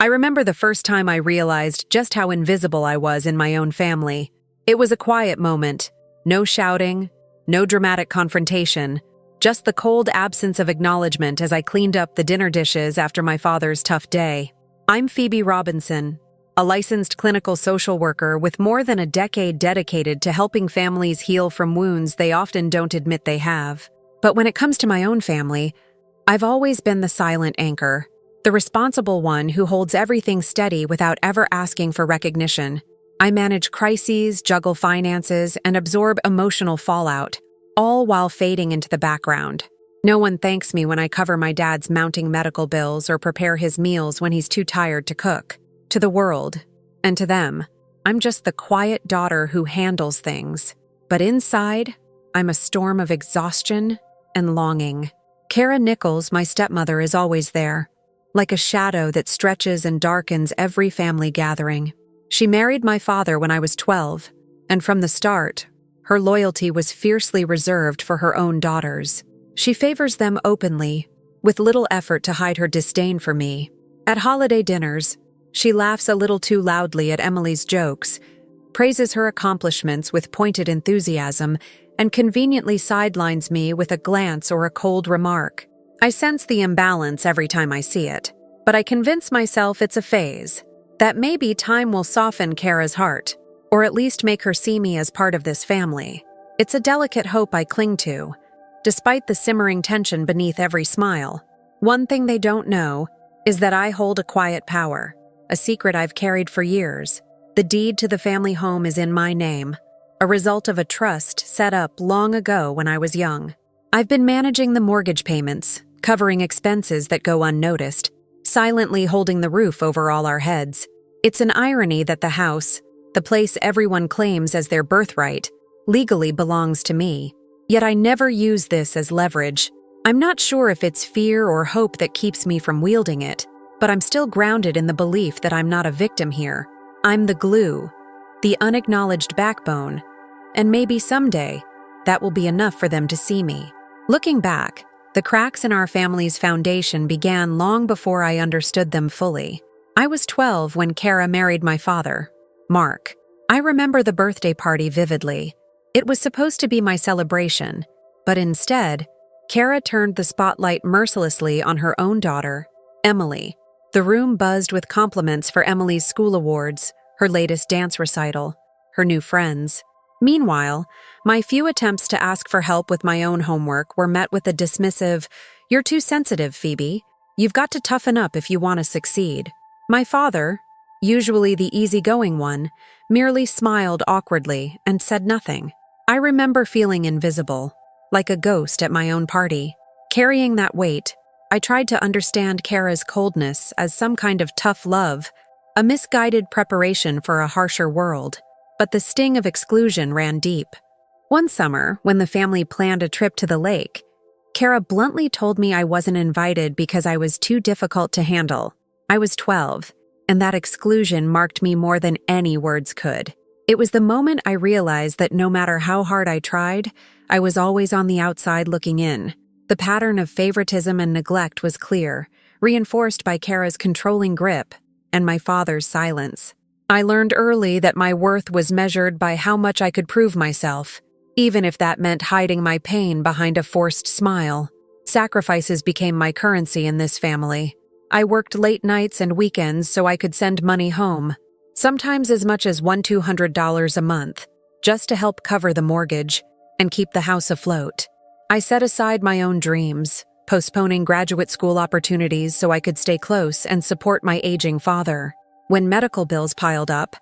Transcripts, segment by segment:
I remember the first time I realized just how invisible I was in my own family. It was a quiet moment. No shouting, no dramatic confrontation, just the cold absence of acknowledgement as I cleaned up the dinner dishes after my father's tough day. I'm Phoebe Robinson, a licensed clinical social worker with more than a decade dedicated to helping families heal from wounds they often don't admit they have. But when it comes to my own family, I've always been the silent anchor, the responsible one who holds everything steady without ever asking for recognition. I manage crises, juggle finances, and absorb emotional fallout, all while fading into the background. No one thanks me when I cover my dad's mounting medical bills or prepare his meals when he's too tired to cook. To the world, and to them, I'm just the quiet daughter who handles things. But inside, I'm a storm of exhaustion and longing. Kara Nichols, my stepmother, is always there, like a shadow that stretches and darkens every family gathering. She married my father when I was 12, and from the start, her loyalty was fiercely reserved for her own daughters. She favors them openly, with little effort to hide her disdain for me. At holiday dinners, she laughs a little too loudly at Emily's jokes, praises her accomplishments with pointed enthusiasm, and conveniently sidelines me with a glance or a cold remark. I sense the imbalance every time I see it, but I convince myself it's a phase, that maybe time will soften Kara's heart, or at least make her see me as part of this family. It's a delicate hope I cling to, despite the simmering tension beneath every smile. One thing they don't know is that I hold a quiet power, a secret I've carried for years. The deed to the family home is in my name, a result of a trust set up long ago when I was young. I've been managing the mortgage payments, covering expenses that go unnoticed, silently holding the roof over all our heads. It's an irony that the house, the place everyone claims as their birthright, legally belongs to me. Yet I never use this as leverage. I'm not sure if it's fear or hope that keeps me from wielding it, but I'm still grounded in the belief that I'm not a victim here. I'm the glue, the unacknowledged backbone, and maybe someday, that will be enough for them to see me. Looking back, the cracks in our family's foundation began long before I understood them fully. I was 12 when Kara married my father, Mark. I remember the birthday party vividly. It was supposed to be my celebration, but instead, Kara turned the spotlight mercilessly on her own daughter, Emily. The room buzzed with compliments for Emily's school awards, her latest dance recital, her new friends. Meanwhile, my few attempts to ask for help with my own homework were met with a dismissive, "You're too sensitive, Phoebe. You've got to toughen up if you want to succeed." My father, usually the easygoing one, merely smiled awkwardly and said nothing. I remember feeling invisible, like a ghost at my own party. Carrying that weight, I tried to understand Kara's coldness as some kind of tough love, a misguided preparation for a harsher world. But the sting of exclusion ran deep. One summer, when the family planned a trip to the lake, Kara bluntly told me I wasn't invited because I was too difficult to handle. I was 12, and that exclusion marked me more than any words could. It was the moment I realized that no matter how hard I tried, I was always on the outside looking in. The pattern of favoritism and neglect was clear, reinforced by Kara's controlling grip and my father's silence. I learned early that my worth was measured by how much I could prove myself, even if that meant hiding my pain behind a forced smile. Sacrifices became my currency in this family. I worked late nights and weekends so I could send money home, sometimes as much as $200 a month, just to help cover the mortgage and keep the house afloat. I set aside my own dreams, postponing graduate school opportunities so I could stay close and support my aging father. When medical bills piled up,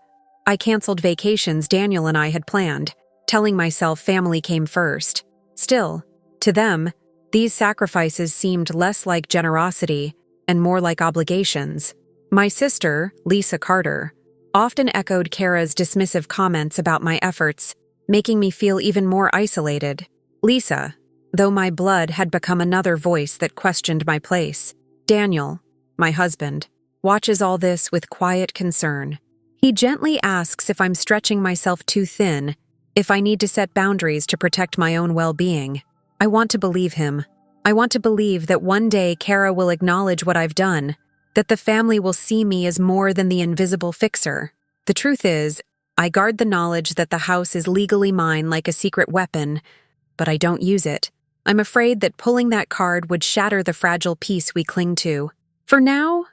I canceled vacations Daniel and I had planned, telling myself family came first. Still, to them, these sacrifices seemed less like generosity and more like obligations. My sister, Lisa Carter, often echoed Kara's dismissive comments about my efforts, making me feel even more isolated. Lisa, though my blood, had become another voice that questioned my place. Daniel, my husband, watches all this with quiet concern. He gently asks if I'm stretching myself too thin, if I need to set boundaries to protect my own well-being. I want to believe him. I want to believe that one day Kara will acknowledge what I've done, that the family will see me as more than the invisible fixer. The truth is, I guard the knowledge that the house is legally mine like a secret weapon, but I don't use it. I'm afraid that pulling that card would shatter the fragile peace we cling to. For now,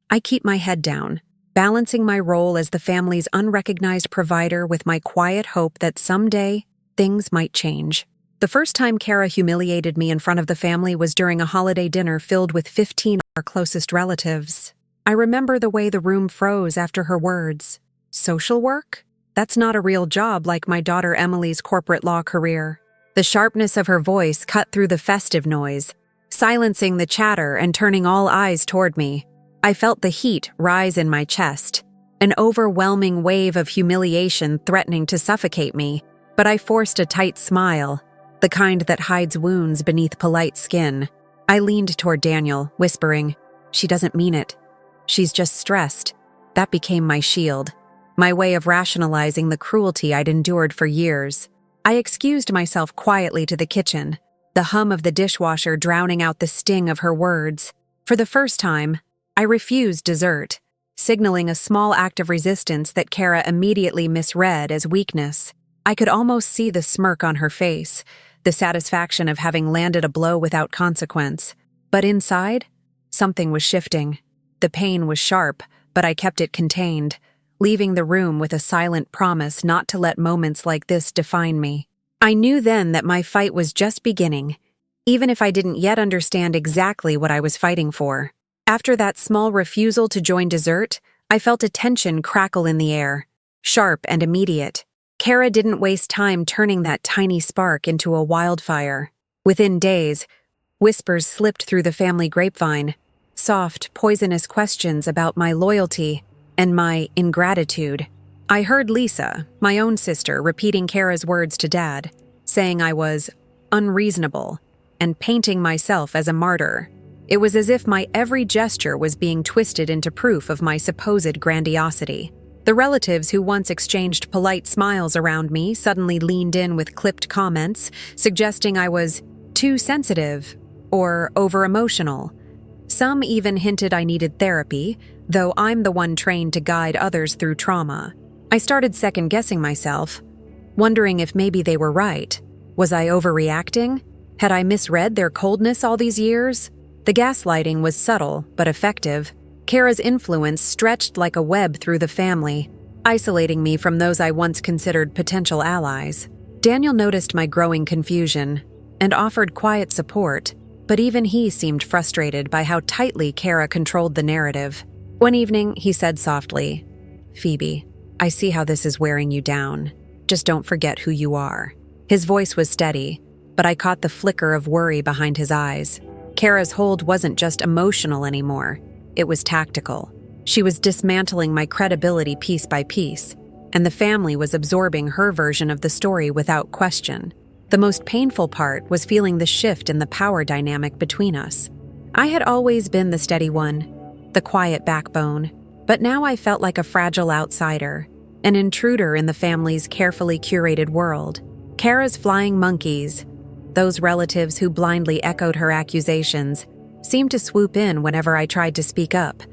I keep my head down, balancing my role as the family's unrecognized provider with my quiet hope that someday things might change. The first time Kara humiliated me in front of the family was during a holiday dinner filled with 15 of our closest relatives. I remember the way the room froze after her words. Social work? That's not a real job like my daughter Emily's corporate law career. The sharpness of her voice cut through the festive noise, silencing the chatter and turning all eyes toward me. I felt the heat rise in my chest, an overwhelming wave of humiliation threatening to suffocate me, but I forced a tight smile, the kind that hides wounds beneath polite skin. I leaned toward Daniel, whispering, "She doesn't mean it. She's just stressed." That became my shield, my way of rationalizing the cruelty I'd endured for years. I excused myself quietly to the kitchen, the hum of the dishwasher drowning out the sting of her words. For the first time, I refused dessert, signaling a small act of resistance that Kara immediately misread as weakness. I could almost see the smirk on her face, the satisfaction of having landed a blow without consequence. But inside, something was shifting. The pain was sharp, but I kept it contained, leaving the room with a silent promise not to let moments like this define me. I knew then that my fight was just beginning, even if I didn't yet understand exactly what I was fighting for. After that small refusal to join dessert, I felt a tension crackle in the air, sharp and immediate. Kara didn't waste time turning that tiny spark into a wildfire. Within days, whispers slipped through the family grapevine, soft, poisonous questions about my loyalty and my ingratitude. I heard Lisa, my own sister, repeating Kara's words to Dad, saying I was unreasonable and painting myself as a martyr. It was as if my every gesture was being twisted into proof of my supposed grandiosity. The relatives who once exchanged polite smiles around me suddenly leaned in with clipped comments, suggesting I was too sensitive or over-emotional. Some even hinted I needed therapy, though I'm the one trained to guide others through trauma. I started second-guessing myself, wondering if maybe they were right. Was I overreacting? Had I misread their coldness all these years? The gaslighting was subtle but effective. Kara's influence stretched like a web through the family, isolating me from those I once considered potential allies. Daniel noticed my growing confusion and offered quiet support, but even he seemed frustrated by how tightly Kara controlled the narrative. One evening, he said softly, "Phoebe, I see how this is wearing you down. Just don't forget who you are." His voice was steady, but I caught the flicker of worry behind his eyes. Kara's hold wasn't just emotional anymore. It was tactical. She was dismantling my credibility piece by piece, and the family was absorbing her version of the story without question. The most painful part was feeling the shift in the power dynamic between us. I had always been the steady one, the quiet backbone, but now I felt like a fragile outsider, an intruder in the family's carefully curated world. Kara's flying monkeys, those relatives who blindly echoed her accusations, seemed to swoop in whenever I tried to speak up,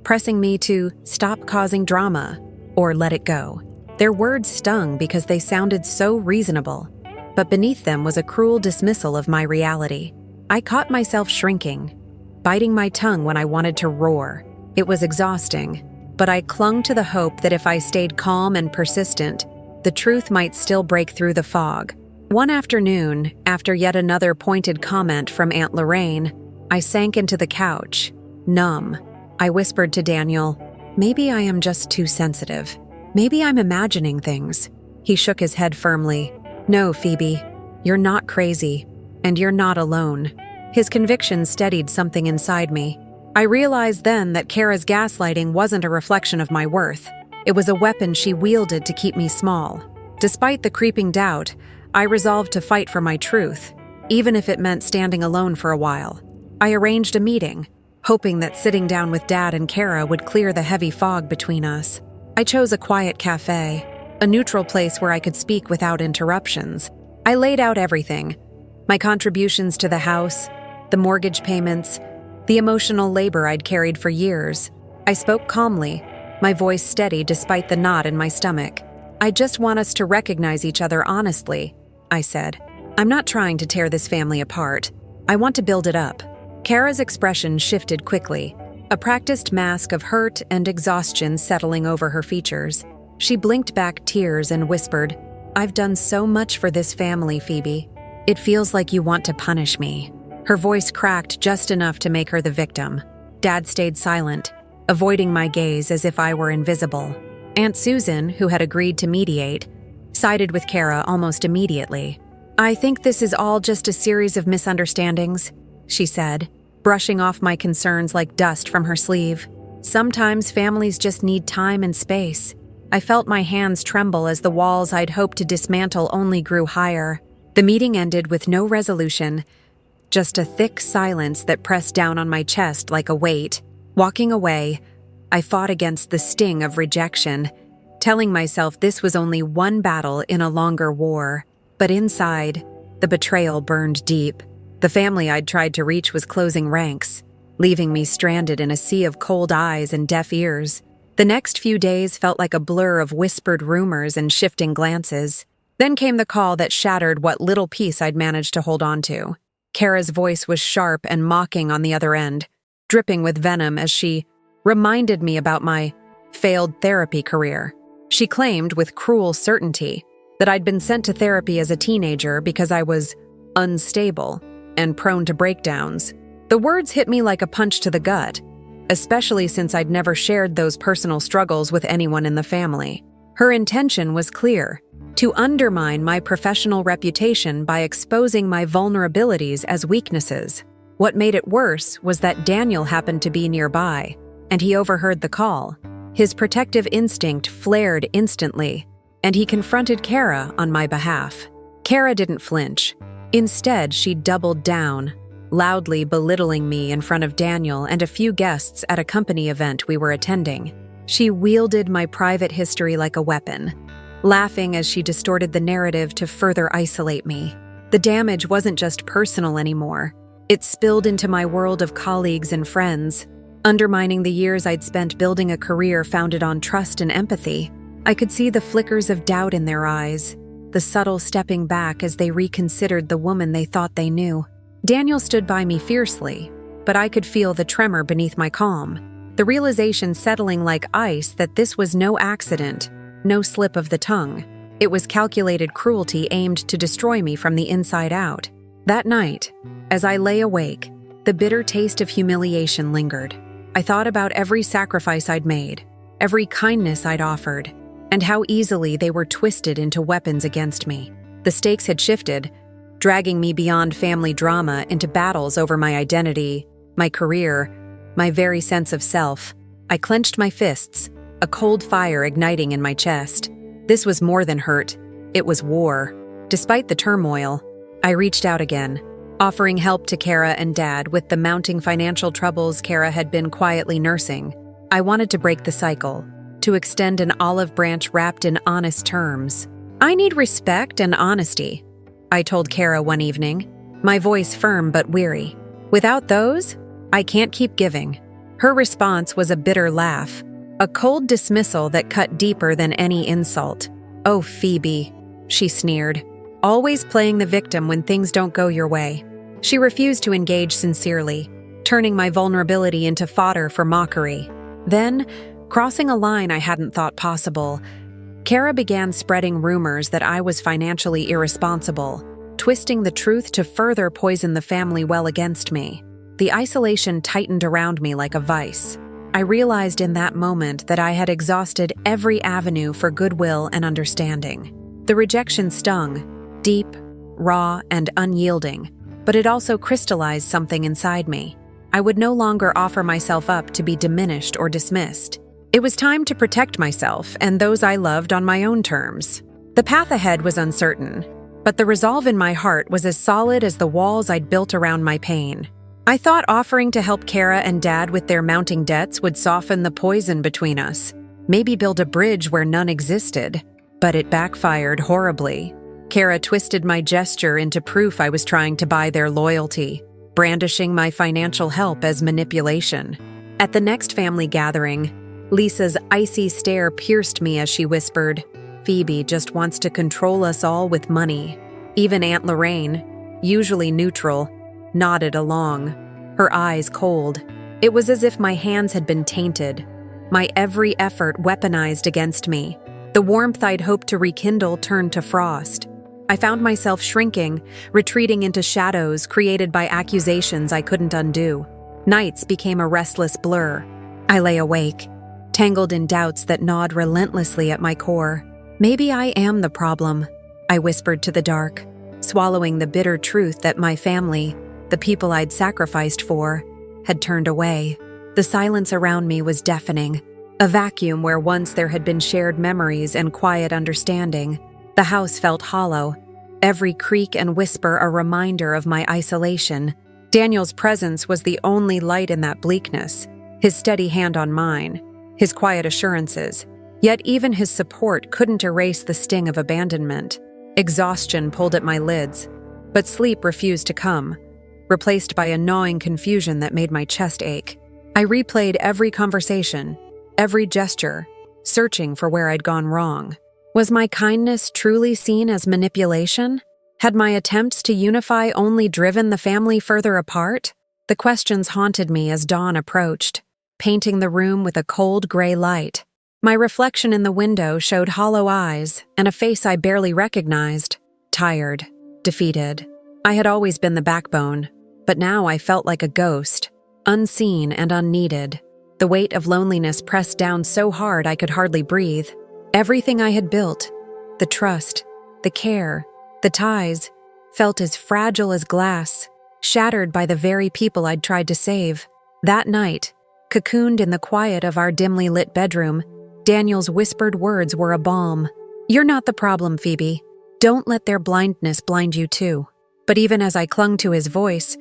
pressing me to stop causing drama or let it go. Their words stung because they sounded so reasonable, but beneath them was a cruel dismissal of my reality. I caught myself shrinking, biting my tongue when I wanted to roar. It was exhausting, but I clung to the hope that if I stayed calm and persistent, the truth might still break through the fog. One afternoon, after yet another pointed comment from Aunt Lorraine, I sank into the couch, numb. I whispered to Daniel, "Maybe I am just too sensitive. Maybe I'm imagining things." He shook his head firmly. "No, Phoebe, you're not crazy, and you're not alone." His conviction steadied something inside me. I realized then that Kara's gaslighting wasn't a reflection of my worth. It was a weapon she wielded to keep me small. Despite the creeping doubt, I resolved to fight for my truth, even if it meant standing alone for a while. I arranged a meeting, hoping that sitting down with Dad and Kara would clear the heavy fog between us. I chose a quiet cafe, a neutral place where I could speak without interruptions. I laid out everything: my contributions to the house, the mortgage payments, the emotional labor I'd carried for years. I spoke calmly, my voice steady despite the knot in my stomach. "I just want us to recognize each other honestly," I said. "I'm not trying to tear this family apart. I want to build it up." Kara's expression shifted quickly, a practiced mask of hurt and exhaustion settling over her features. She blinked back tears and whispered, "I've done so much for this family, Phoebe. It feels like you want to punish me." Her voice cracked just enough to make her the victim. Dad stayed silent, avoiding my gaze as if I were invisible. Aunt Susan, who had agreed to mediate, sided with Kara almost immediately. "I think this is all just a series of misunderstandings," she said, brushing off my concerns like dust from her sleeve. "Sometimes families just need time and space." I felt my hands tremble as the walls I'd hoped to dismantle only grew higher. The meeting ended with no resolution, just a thick silence that pressed down on my chest like a weight. Walking away, I fought against the sting of rejection, telling myself this was only one battle in a longer war. But inside, the betrayal burned deep. The family I'd tried to reach was closing ranks, leaving me stranded in a sea of cold eyes and deaf ears. The next few days felt like a blur of whispered rumors and shifting glances. Then came the call that shattered what little peace I'd managed to hold on to. Kara's voice was sharp and mocking on the other end, dripping with venom as she reminded me about my failed therapy career. She claimed with cruel certainty that I'd been sent to therapy as a teenager because I was unstable and prone to breakdowns. The words hit me like a punch to the gut, especially since I'd never shared those personal struggles with anyone in the family. Her intention was clear: to undermine my professional reputation by exposing my vulnerabilities as weaknesses. What made it worse was that Daniel happened to be nearby, and he overheard the call. His protective instinct flared instantly, and he confronted Kara on my behalf. Kara didn't flinch. Instead, she doubled down, loudly belittling me in front of Daniel and a few guests at a company event we were attending. She wielded my private history like a weapon, laughing as she distorted the narrative to further isolate me. The damage wasn't just personal anymore. It spilled into my world of colleagues and friends, undermining the years I'd spent building a career founded on trust and empathy. I could see the flickers of doubt in their eyes, the subtle stepping back as they reconsidered the woman they thought they knew. Daniel stood by me fiercely, but I could feel the tremor beneath my calm, the realization settling like ice that this was no accident, no slip of the tongue. It was calculated cruelty aimed to destroy me from the inside out. That night, as I lay awake, the bitter taste of humiliation lingered. I thought about every sacrifice I'd made, every kindness I'd offered, and how easily they were twisted into weapons against me. The stakes had shifted, dragging me beyond family drama into battles over my identity, my career, my very sense of self. I clenched my fists, a cold fire igniting in my chest. This was more than hurt. It was war. Despite the turmoil, I reached out again, offering help to Kara and Dad with the mounting financial troubles Kara had been quietly nursing. I wanted to break the cycle, to extend an olive branch wrapped in honest terms. "I need respect and honesty," I told Kara one evening, my voice firm but weary. "Without those, I can't keep giving." Her response was a bitter laugh, a cold dismissal that cut deeper than any insult. "Oh, Phoebe," she sneered, "always playing the victim when things don't go your way." She refused to engage sincerely, turning my vulnerability into fodder for mockery. Then, crossing a line I hadn't thought possible, Kara began spreading rumors that I was financially irresponsible, twisting the truth to further poison the family well against me. The isolation tightened around me like a vice. I realized in that moment that I had exhausted every avenue for goodwill and understanding. The rejection stung, deep, raw, and unyielding, but it also crystallized something inside me. I would no longer offer myself up to be diminished or dismissed. It was time to protect myself and those I loved on my own terms. The path ahead was uncertain, but the resolve in my heart was as solid as the walls I'd built around my pain. I thought offering to help Kara and Dad with their mounting debts would soften the poison between us, maybe build a bridge where none existed. But it backfired horribly. Kara twisted my gesture into proof I was trying to buy their loyalty. brandishing my financial help as manipulation. At the next family gathering, Lisa's icy stare pierced me as she whispered, "Phoebe just wants to control us all with money." Even Aunt Lorraine, usually neutral, nodded along, her eyes cold. It was as if my hands had been tainted, my every effort weaponized against me. The warmth I'd hoped to rekindle turned to frost. I found myself shrinking, retreating into shadows created by accusations I couldn't undo. Nights became a restless blur. I lay awake, tangled in doubts that gnawed relentlessly at my core. "Maybe I am the problem," I whispered to the dark, swallowing the bitter truth that my family, the people I'd sacrificed for, had turned away. The silence around me was deafening, a vacuum where once there had been shared memories and quiet understanding. The house felt hollow, every creak and whisper a reminder of my isolation. Daniel's presence was the only light in that bleakness, his steady hand on mine, his quiet assurances. Yet even his support couldn't erase the sting of abandonment. Exhaustion pulled at my lids, but sleep refused to come, replaced by a gnawing confusion that made my chest ache. I replayed every conversation, every gesture, searching for where I'd gone wrong. Was my kindness truly seen as manipulation? Had my attempts to unify only driven the family further apart? The questions haunted me as dawn approached, painting the room with a cold gray light. My reflection in the window showed hollow eyes and a face I barely recognized. Tired, defeated. I had always been the backbone, but now I felt like a ghost, unseen and unneeded. The weight of loneliness pressed down so hard I could hardly breathe. Everything I had built, the trust, the care, the ties, felt as fragile as glass, shattered by the very people I'd tried to save. That night, cocooned in the quiet of our dimly lit bedroom, Daniel's whispered words were a balm. "You're not the problem, Phoebe. Don't let their blindness blind you too." But even as I clung to his voice,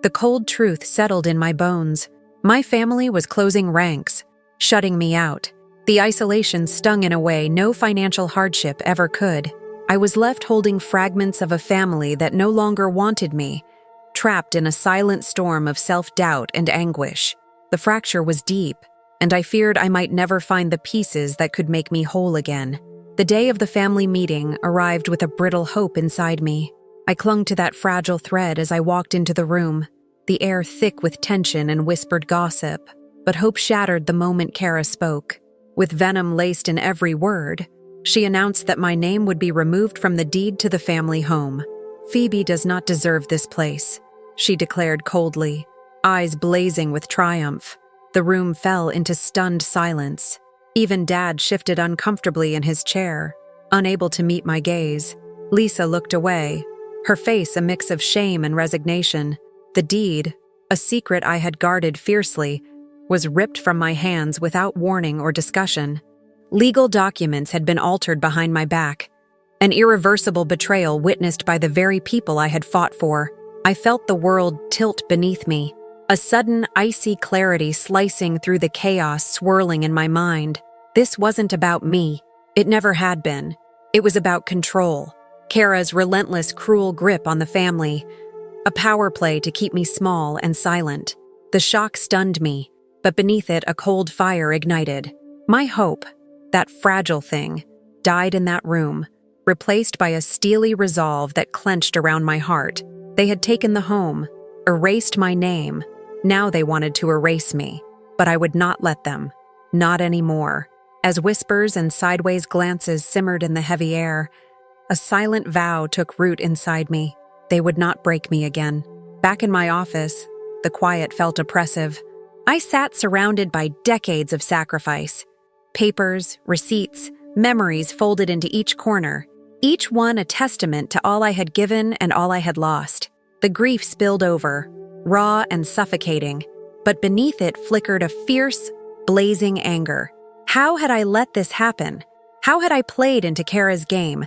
the cold truth settled in my bones. My family was closing ranks, shutting me out. The isolation stung in a way no financial hardship ever could. I was left holding fragments of a family that no longer wanted me, trapped in a silent storm of self-doubt and anguish. The fracture was deep, and I feared I might never find the pieces that could make me whole again. The day of the family meeting arrived with a brittle hope inside me. I clung to that fragile thread as I walked into the room, the air thick with tension and whispered gossip. But hope shattered the moment Kara spoke. With venom laced in every word, she announced that my name would be removed from the deed to the family home. "Phoebe does not deserve this place," she declared coldly, eyes blazing with triumph. The room fell into stunned silence. Even Dad shifted uncomfortably in his chair, unable to meet my gaze. Lisa looked away, her face a mix of shame and resignation. The deed, a secret I had guarded fiercely, was ripped from my hands without warning or discussion. Legal documents had been altered behind my back, an irreversible betrayal witnessed by the very people I had fought for. I felt the world tilt beneath me, a sudden icy clarity slicing through the chaos swirling in my mind. This wasn't about me. It never had been. It was about control. Kara's relentless, cruel grip on the family. A power play to keep me small and silent. The shock stunned me, but beneath it a cold fire ignited. My hope, that fragile thing, died in that room, replaced by a steely resolve that clenched around my heart. They had taken the home, erased my name. Now they wanted to erase me, but I would not let them. Not anymore. As whispers and sideways glances simmered in the heavy air, a silent vow took root inside me. They would not break me again. Back in my office, the quiet felt oppressive. I sat surrounded by decades of sacrifice. Papers, receipts, memories folded into each corner, each one a testament to all I had given and all I had lost. The grief spilled over, raw and suffocating, but beneath it flickered a fierce, blazing anger. How had I let this happen? How had I played into Kara's game,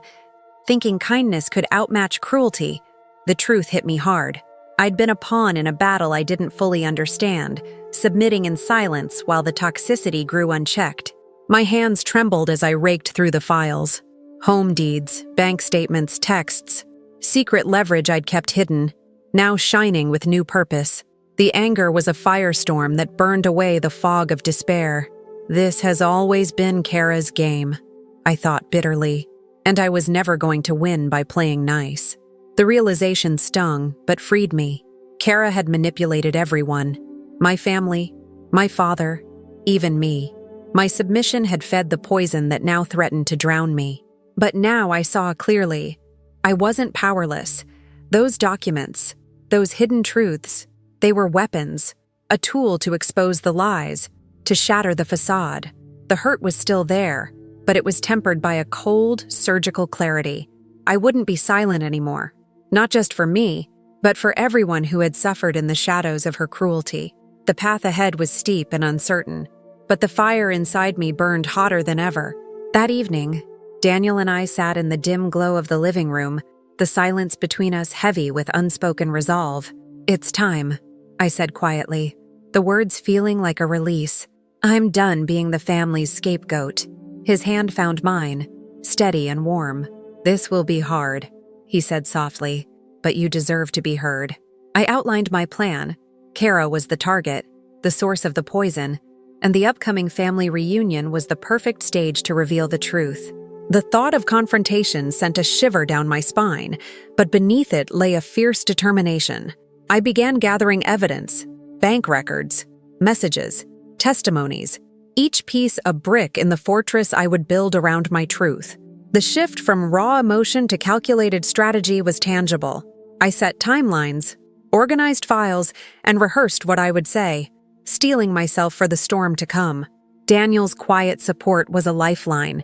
thinking kindness could outmatch cruelty? The truth hit me hard. I'd been a pawn in a battle I didn't fully understand, submitting in silence while the toxicity grew unchecked. My hands trembled as I raked through the files. Home deeds, bank statements, texts, secret leverage I'd kept hidden. now shining with new purpose. The anger was a firestorm that burned away the fog of despair. This has always been Kara's game, I thought bitterly, and I was never going to win by playing nice. The realization stung, but freed me. Kara had manipulated everyone. My family, my father, even me. My submission had fed the poison that now threatened to drown me. But now I saw clearly. I wasn't powerless. Those documents, those hidden truths, they were weapons, a tool to expose the lies, to shatter the facade. The hurt was still there, but it was tempered by a cold, surgical clarity. I wouldn't be silent anymore, not just for me, but for everyone who had suffered in the shadows of her cruelty. The path ahead was steep and uncertain, but the fire inside me burned hotter than ever. That evening, Daniel and I sat in the dim glow of the living room, the silence between us heavy with unspoken resolve. "It's time," I said quietly, the words feeling like a release. "I'm done being the family's scapegoat." His hand found mine, steady and warm. "This will be hard," he said softly, "but you deserve to be heard." I outlined my plan. Kara was the target, the source of the poison, and the upcoming family reunion was the perfect stage to reveal the truth. The thought of confrontation sent a shiver down my spine, but beneath it lay a fierce determination. I began gathering evidence, bank records, messages, testimonies, each piece a brick in the fortress I would build around my truth. The shift from raw emotion to calculated strategy was tangible. I set timelines, organized files, and rehearsed what I would say, steeling myself for the storm to come. Daniel's quiet support was a lifeline.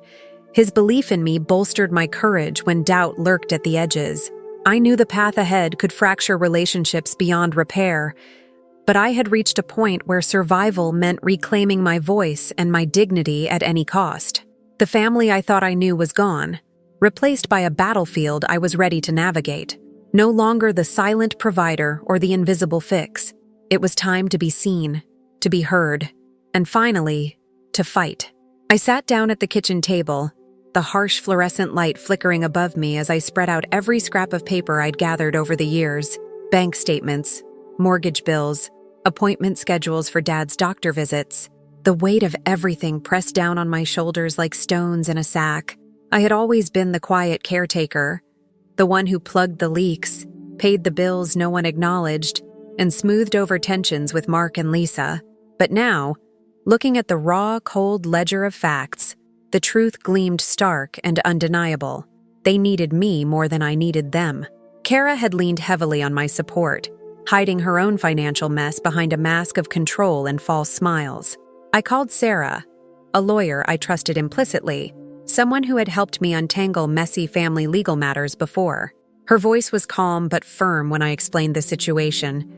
His belief in me bolstered my courage when doubt lurked at the edges. I knew the path ahead could fracture relationships beyond repair, but I had reached a point where survival meant reclaiming my voice and my dignity at any cost. The family I thought I knew was gone, replaced by a battlefield I was ready to navigate. No longer the silent provider or the invisible fix. It was time to be seen, to be heard, and finally, to fight. I sat down at the kitchen table, the harsh fluorescent light flickering above me as I spread out every scrap of paper I'd gathered over the years. Bank statements, mortgage bills, appointment schedules for Dad's doctor visits. The weight of everything pressed down on my shoulders like stones in a sack. I had always been the quiet caretaker, the one who plugged the leaks, paid the bills no one acknowledged, and smoothed over tensions with Mark and Lisa. But now, looking at the raw, cold ledger of facts, the truth gleamed stark and undeniable. They needed me more than I needed them. Kara had leaned heavily on my support, hiding her own financial mess behind a mask of control and false smiles. I called Sarah, a lawyer I trusted implicitly, someone who had helped me untangle messy family legal matters before. Her voice was calm but firm when I explained the situation,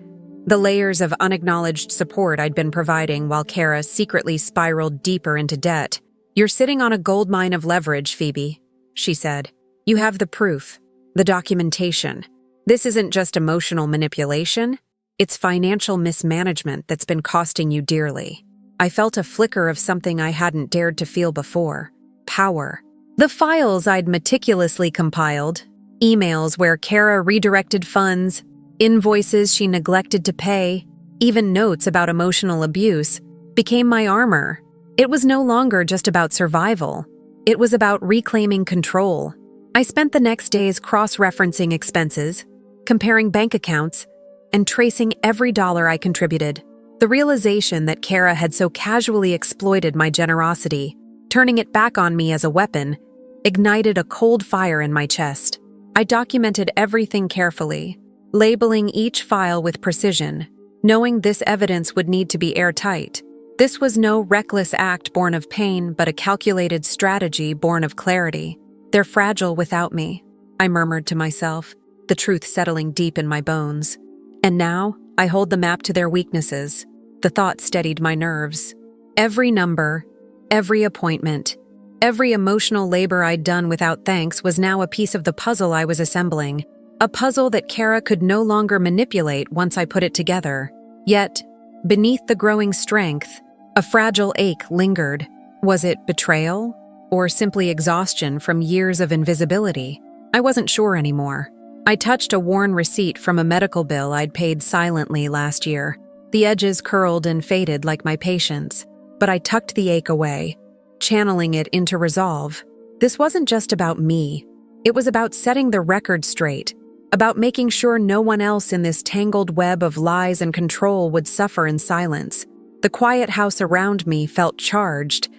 the layers of unacknowledged support I'd been providing while Kara secretly spiraled deeper into debt. "You're sitting on a goldmine of leverage, Phoebe," she said. "You have the proof, the documentation. This isn't just emotional manipulation, it's financial mismanagement that's been costing you dearly." I felt a flicker of something I hadn't dared to feel before: power. The files I'd meticulously compiled, emails where Kara redirected funds, invoices she neglected to pay, even notes about emotional abuse, became my armor. It was no longer just about survival. It was about reclaiming control. I spent the next days cross-referencing expenses, comparing bank accounts, and tracing every dollar I contributed. The realization that Kara had so casually exploited my generosity, turning it back on me as a weapon, ignited a cold fire in my chest. I documented everything carefully, labeling each file with precision, knowing this evidence would need to be airtight. This was no reckless act born of pain, but a calculated strategy born of clarity. "They're fragile without me," I murmured to myself, the truth settling deep in my bones. "And now, I hold the map to their weaknesses." The thought steadied my nerves. Every number, every appointment, every emotional labor I'd done without thanks was now a piece of the puzzle I was assembling. A puzzle that Kara could no longer manipulate once I put it together. Yet, beneath the growing strength, a fragile ache lingered. Was it betrayal, or simply exhaustion from years of invisibility? I wasn't sure anymore. I touched a worn receipt from a medical bill I'd paid silently last year. The edges curled and faded like my patience, but I tucked the ache away, channeling it into resolve. This wasn't just about me. It was about setting the record straight, about making sure no one else in this tangled web of lies and control would suffer in silence. The quiet house around me felt charged,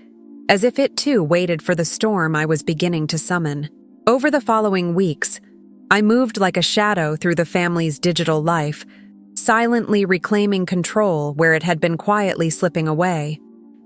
as if it too waited for the storm I was beginning to summon. Over the following weeks, I moved like a shadow through the family's digital life, silently reclaiming control where it had been quietly slipping away.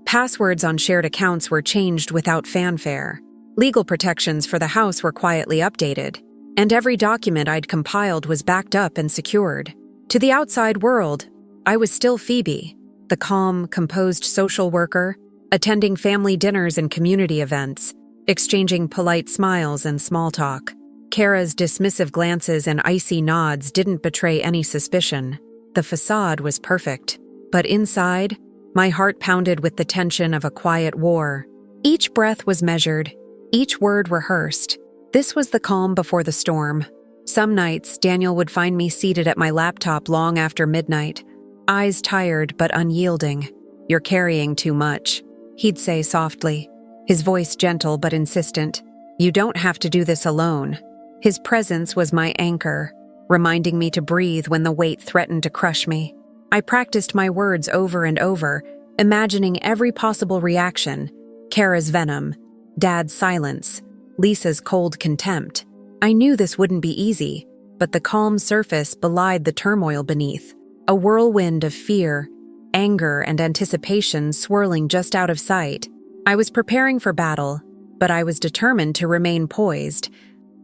Passwords on shared accounts were changed without fanfare. Legal protections for the house were quietly updated, and every document I'd compiled was backed up and secured. To the outside world, I was still Phoebe, the calm, composed social worker, attending family dinners and community events, exchanging polite smiles and small talk. Kara's dismissive glances and icy nods didn't betray any suspicion. The facade was perfect, but inside, my heart pounded with the tension of a quiet war. Each breath was measured, each word rehearsed. This was the calm before the storm. Some nights, Daniel would find me seated at my laptop long after midnight, eyes tired but unyielding. "You're carrying too much," he'd say softly, his voice gentle but insistent. "You don't have to do this alone." His presence was my anchor, reminding me to breathe when the weight threatened to crush me. I practiced my words over and over, imagining every possible reaction: Kara's venom, Dad's silence, Lisa's cold contempt. I knew this wouldn't be easy, but the calm surface belied the turmoil beneath, a whirlwind of fear, anger, and anticipation swirling just out of sight. I was preparing for battle, but I was determined to remain poised,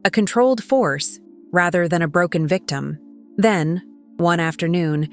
a controlled force rather than a broken victim. Then, one afternoon,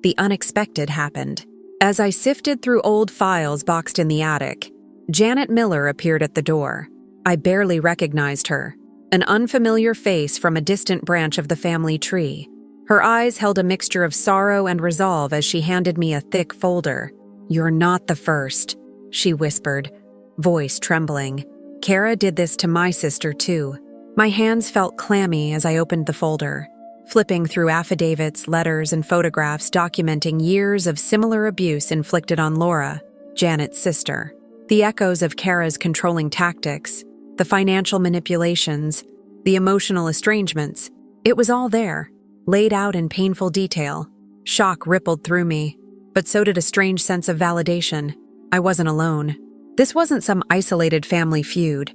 the unexpected happened. As I sifted through old files boxed in the attic, Janet Miller appeared at the door. I barely recognized her, an unfamiliar face from a distant branch of the family tree. Her eyes held a mixture of sorrow and resolve as she handed me a thick folder. "You're not the first," she whispered, voice trembling. "Kara did this to my sister too." My hands felt clammy as I opened the folder, flipping through affidavits, letters, and photographs documenting years of similar abuse inflicted on Laura, Janet's sister. The echoes of Kara's controlling tactics, the financial manipulations, the emotional estrangements, it was all there, laid out in painful detail. Shock rippled through me, but so did a strange sense of validation. I wasn't alone. This wasn't some isolated family feud.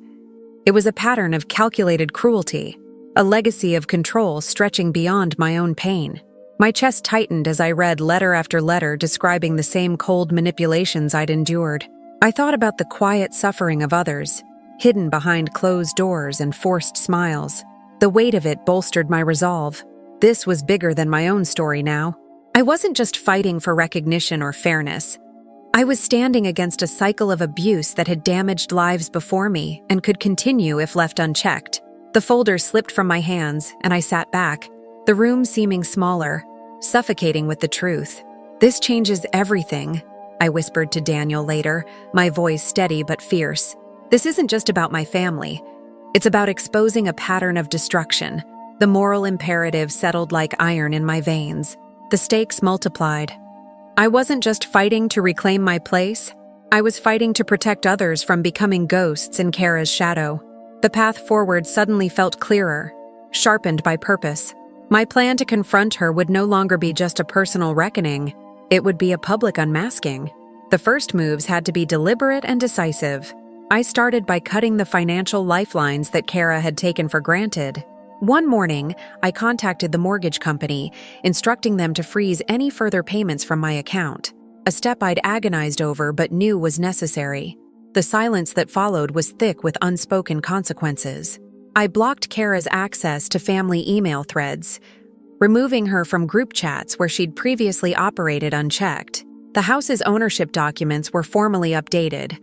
It was a pattern of calculated cruelty, a legacy of control stretching beyond my own pain. My chest tightened as I read letter after letter describing the same cold manipulations I'd endured. I thought about the quiet suffering of others, hidden behind closed doors and forced smiles. The weight of it bolstered my resolve. This was bigger than my own story now. I wasn't just fighting for recognition or fairness. I was standing against a cycle of abuse that had damaged lives before me and could continue if left unchecked. The folder slipped from my hands, and I sat back, the room seeming smaller, suffocating with the truth. "This changes everything," I whispered to Daniel later, my voice steady but fierce. "This isn't just about my family. It's about exposing a pattern of destruction." The moral imperative settled like iron in my veins. The stakes multiplied. I wasn't just fighting to reclaim my place, I was fighting to protect others from becoming ghosts in Kara's shadow. The path forward suddenly felt clearer, sharpened by purpose. My plan to confront her would no longer be just a personal reckoning, it would be a public unmasking. The first moves had to be deliberate and decisive. I started by cutting the financial lifelines that Kara had taken for granted. One morning, I contacted the mortgage company, instructing them to freeze any further payments from my account, a step I'd agonized over but knew was necessary. The silence that followed was thick with unspoken consequences. I blocked Kara's access to family email threads, removing her from group chats where she'd previously operated unchecked. The house's ownership documents were formally updated,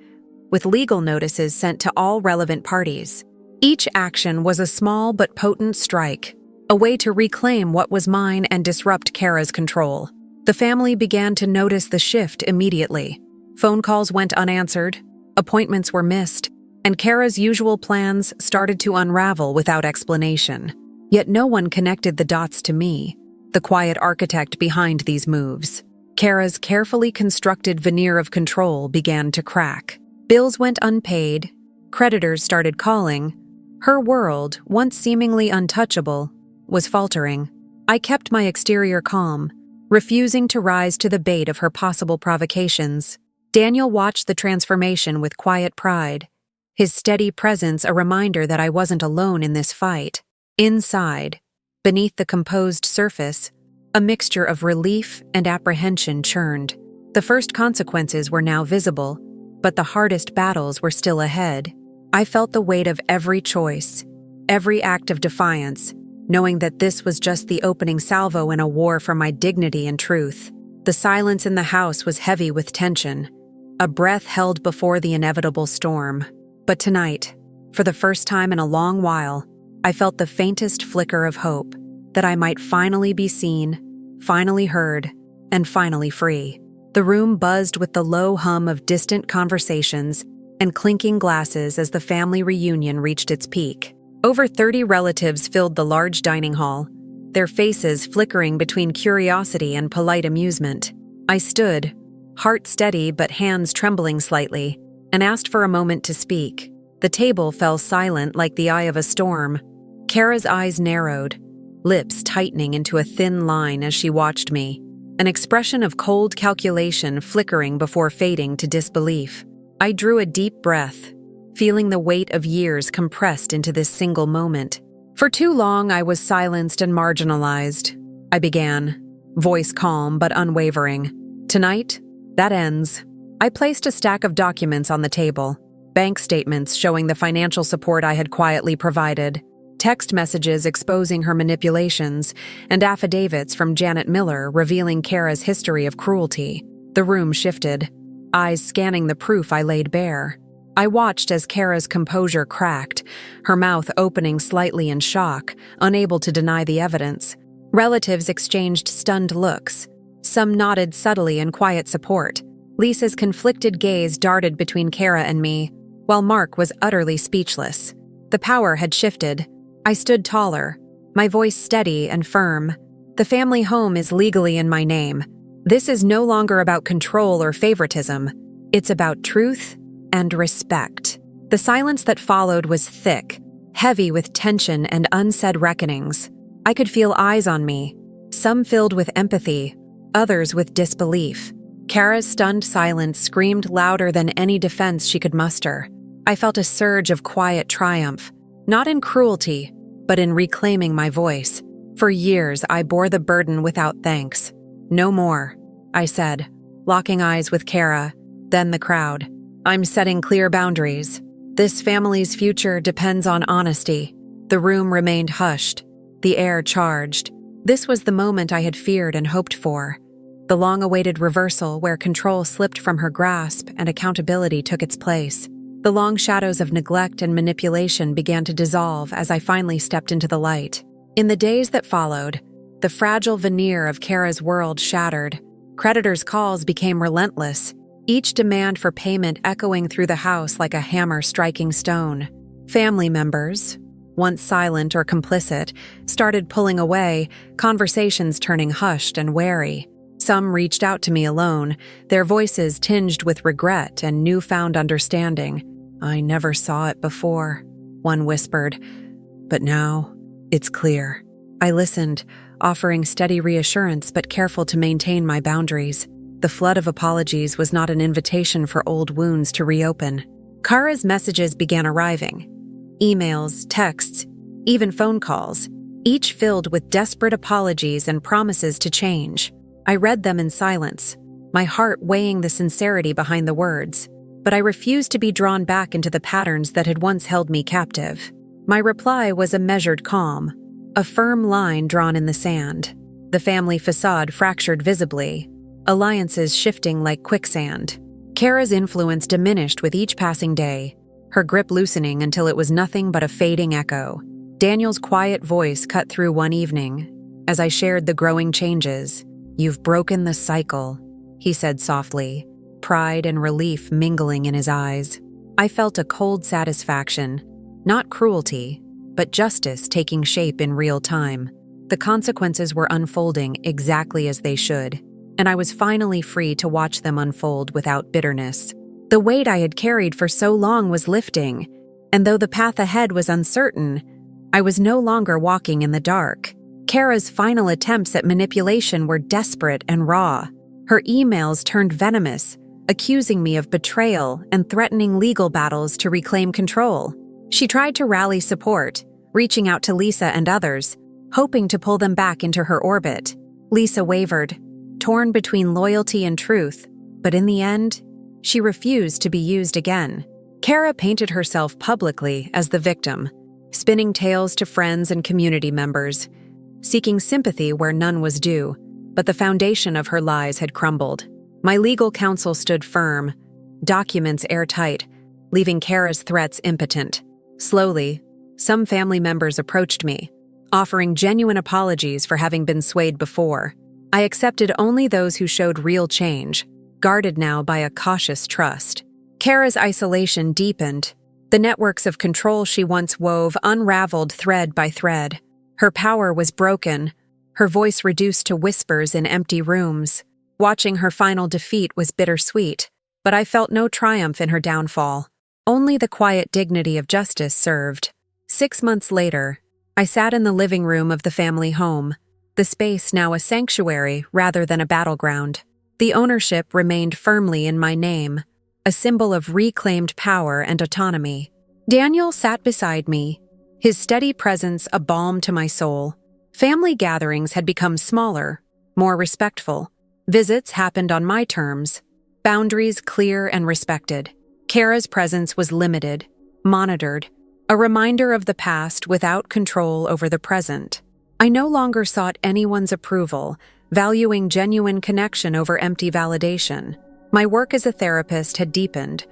with legal notices sent to all relevant parties. Each action was a small but potent strike, a way to reclaim what was mine and disrupt Kara's control. The family began to notice the shift immediately. Phone calls went unanswered, appointments were missed, and Kara's usual plans started to unravel without explanation. Yet no one connected the dots to me, the quiet architect behind these moves. Kara's carefully constructed veneer of control began to crack. Bills went unpaid, creditors started calling. Her world, once seemingly untouchable, was faltering. I kept my exterior calm, refusing to rise to the bait of her possible provocations. Daniel watched the transformation with quiet pride, his steady presence a reminder that I wasn't alone in this fight. Inside, beneath the composed surface, a mixture of relief and apprehension churned. The first consequences were now visible, but the hardest battles were still ahead. I felt the weight of every choice, every act of defiance, knowing that this was just the opening salvo in a war for my dignity and truth. The silence in the house was heavy with tension, a breath held before the inevitable storm. But tonight, for the first time in a long while, I felt the faintest flicker of hope that I might finally be seen, finally heard, and finally free. The room buzzed with the low hum of distant conversations and clinking glasses as the family reunion reached its peak. Over 30 relatives filled the large dining hall, their faces flickering between curiosity and polite amusement. I stood, heart steady but hands trembling slightly, and asked for a moment to speak. The table fell silent like the eye of a storm. Kara's eyes narrowed, lips tightening into a thin line as she watched me, an expression of cold calculation flickering before fading to disbelief. I drew a deep breath, feeling the weight of years compressed into this single moment. For too long, I was silenced and marginalized. I began, voice calm but unwavering. Tonight, that ends. I placed a stack of documents on the table, bank statements showing the financial support I had quietly provided, text messages exposing her manipulations, and affidavits from Janet Miller revealing Kara's history of cruelty. The room shifted, eyes scanning the proof I laid bare. I watched as Kara's composure cracked, her mouth opening slightly in shock, unable to deny the evidence. Relatives exchanged stunned looks. Some nodded subtly in quiet support. Lisa's conflicted gaze darted between Kara and me, while Mark was utterly speechless. The power had shifted. I stood taller, my voice steady and firm. The family home is legally in my name. This is no longer about control or favoritism. It's about truth and respect. The silence that followed was thick, heavy with tension and unsaid reckonings. I could feel eyes on me, some filled with empathy, others with disbelief. Kara's stunned silence screamed louder than any defense she could muster. I felt a surge of quiet triumph, not in cruelty, but in reclaiming my voice. For years, I bore the burden without thanks. No more, I said, locking eyes with Kara, then the crowd. I'm setting clear boundaries. This family's future depends on honesty. The room remained hushed, the air charged. This was the moment I had feared and hoped for. The long-awaited reversal where control slipped from her grasp and accountability took its place. The long shadows of neglect and manipulation began to dissolve as I finally stepped into the light. In the days that followed, the fragile veneer of Kara's world shattered. Creditors' calls became relentless, each demand for payment echoing through the house like a hammer striking stone. Family members, once silent or complicit, started pulling away, conversations turning hushed and wary. Some reached out to me alone, their voices tinged with regret and newfound understanding. I never saw it before, one whispered, but now it's clear. I listened, offering steady reassurance but careful to maintain my boundaries. The flood of apologies was not an invitation for old wounds to reopen. Kara's messages began arriving. Emails, texts, even phone calls, each filled with desperate apologies and promises to change. I read them in silence, my heart weighing the sincerity behind the words, but I refused to be drawn back into the patterns that had once held me captive. My reply was a measured calm, a firm line drawn in the sand. The family facade fractured visibly, alliances shifting like quicksand. Kara's influence diminished with each passing day, her grip loosening until it was nothing but a fading echo. Daniel's quiet voice cut through one evening, as I shared the growing changes. "You've broken the cycle," he said softly, pride and relief mingling in his eyes. I felt a cold satisfaction, not cruelty, but justice taking shape in real time. The consequences were unfolding exactly as they should, and I was finally free to watch them unfold without bitterness. The weight I had carried for so long was lifting, and though the path ahead was uncertain, I was no longer walking in the dark. Kara's final attempts at manipulation were desperate and raw. Her emails turned venomous, accusing me of betrayal and threatening legal battles to reclaim control. She tried to rally support, reaching out to Lisa and others, hoping to pull them back into her orbit. Lisa wavered, torn between loyalty and truth, but in the end, she refused to be used again. Kara painted herself publicly as the victim, spinning tales to friends and community members, seeking sympathy where none was due, but the foundation of her lies had crumbled. My legal counsel stood firm, documents airtight, leaving Kara's threats impotent. Slowly, some family members approached me, offering genuine apologies for having been swayed before. I accepted only those who showed real change, guarded now by a cautious trust. Kara's isolation deepened. The networks of control she once wove unraveled thread by thread. Her power was broken, her voice reduced to whispers in empty rooms. Watching her final defeat was bittersweet, but I felt no triumph in her downfall. Only the quiet dignity of justice served. 6 months later, I sat in the living room of the family home, the space now a sanctuary rather than a battleground. The ownership remained firmly in my name, a symbol of reclaimed power and autonomy. Daniel sat beside me, his steady presence a balm to my soul. Family gatherings had become smaller, more respectful. Visits happened on my terms, boundaries clear and respected. Kara's presence was limited, monitored, a reminder of the past without control over the present. I no longer sought anyone's approval, valuing genuine connection over empty validation. My work as a therapist had deepened,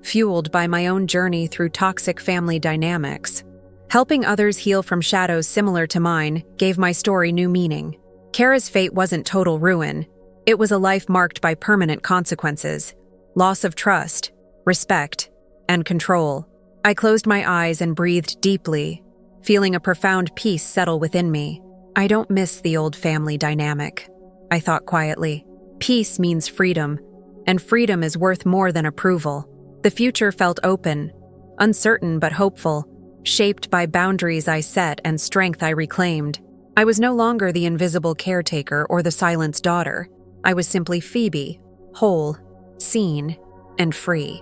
fueled by my own journey through toxic family dynamics. Helping others heal from shadows similar to mine gave my story new meaning. Kara's fate wasn't total ruin. It was a life marked by permanent consequences, loss of trust, respect, and control. I closed my eyes and breathed deeply, feeling a profound peace settle within me. I don't miss the old family dynamic, I thought quietly. Peace means freedom, and freedom is worth more than approval. The future felt open, uncertain but hopeful, shaped by boundaries I set and strength I reclaimed. I was no longer the invisible caretaker or the silenced daughter. I was simply Phoebe, whole, seen, and free.